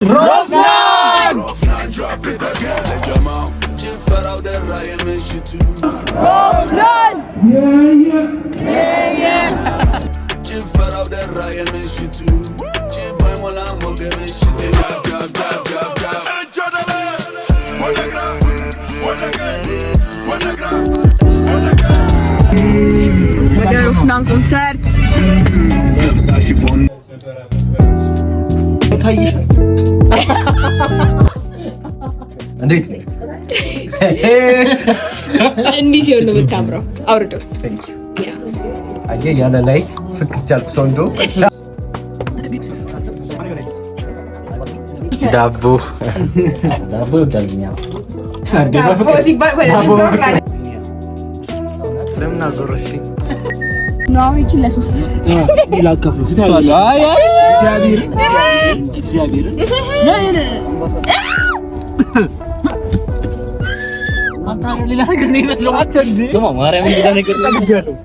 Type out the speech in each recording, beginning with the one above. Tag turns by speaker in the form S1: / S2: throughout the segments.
S1: Rofnan! Rofnan! ወደ ሮፍናን ኮንሰርት
S2: እንዴት ነው?
S1: እንዲህ ሲሆን ነው የምታምረው። አውርደው
S2: አየህ፣ ያለ ላይት ፍክት ያልኩ ሰው እንደው ዳቦ ይወዳልኛል።
S1: ዳቦ ሲባል ወደ ዞር ማለት
S2: ለምን አዞርሽ?
S1: ነው ይችል ለሶስት
S3: ሌላ ከፍሉ ፍታው። አይ እግዚአብሔር አንተ ሌላ ነገር ነው ይመስለው። አትንዲ ስማ፣ ማርያም ሌላ ነገር ነው ይመስለው።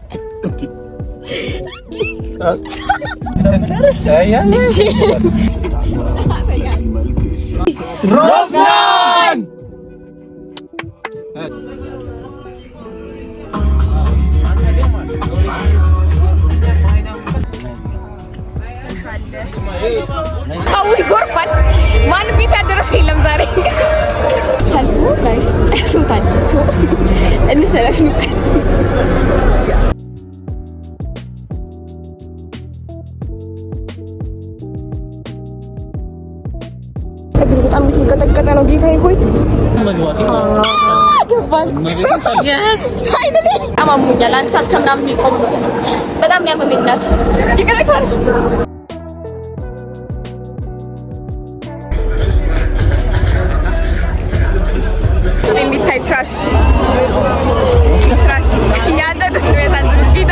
S1: ሮፍናን አውይ ጎርፋን ማን ቤት ያደረሰ የለም ዛሬ። ሰልፉ ጋይስ ጠሶታል። ሶ እንሰለፍ ነው። እግሬ በጣም እየተንቀጠቀጠ ነው። ጌታዬ ሆይ ገባል። ፋይናሊ አማሙኛል። አንድ ሰዓት ከምናምን ይቆም በጣም ያመመኝ ናት። ይቀርካል የሚታይ ትራሽ ያዘዱት ነው ያሳዝኑት ጌታ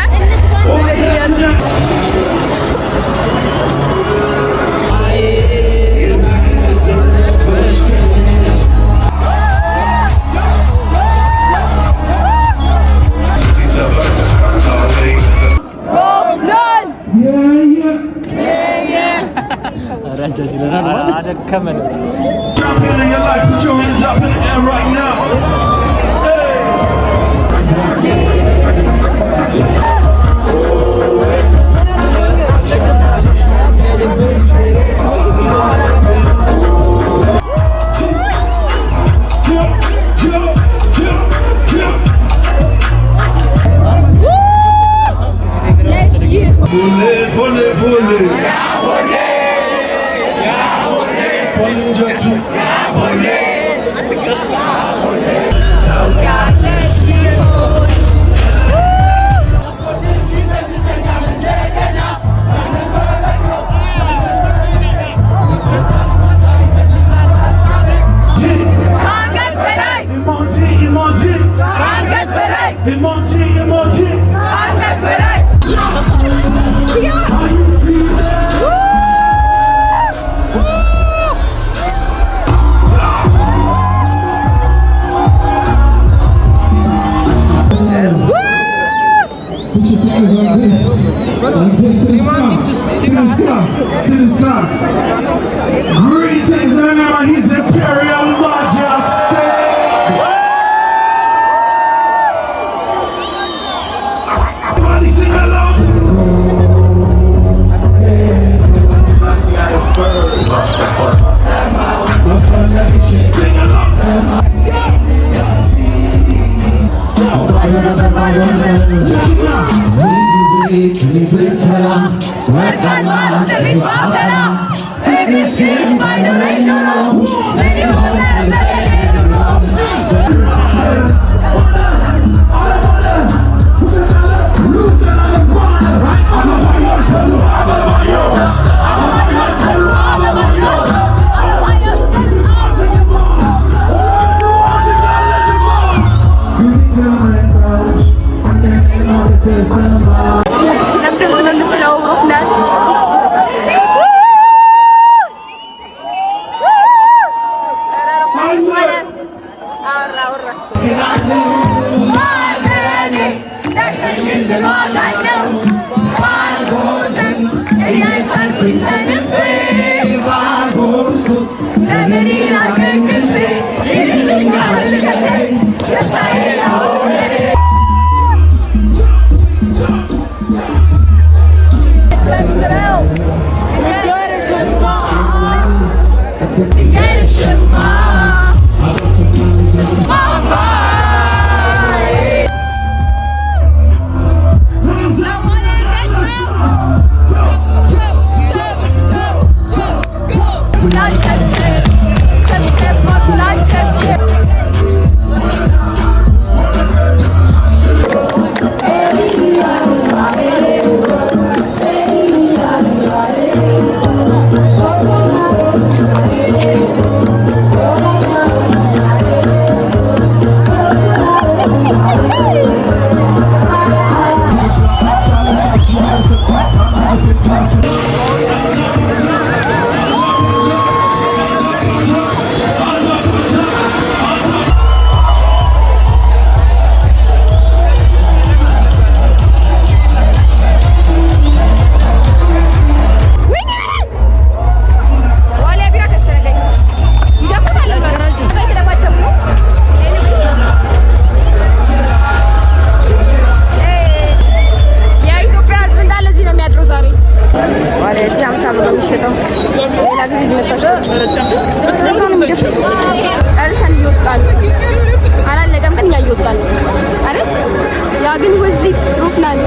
S2: አደከመን።
S4: To the sky. Greetings in the name of His Imperial Majesty. Everybody sing along. Sing along.
S1: Yes, ጨርሰን እየወጣን አላለቀም፣ ግን እኛ እየወጣን አይደል? ያ ግን ወዝሊት ሩፍናን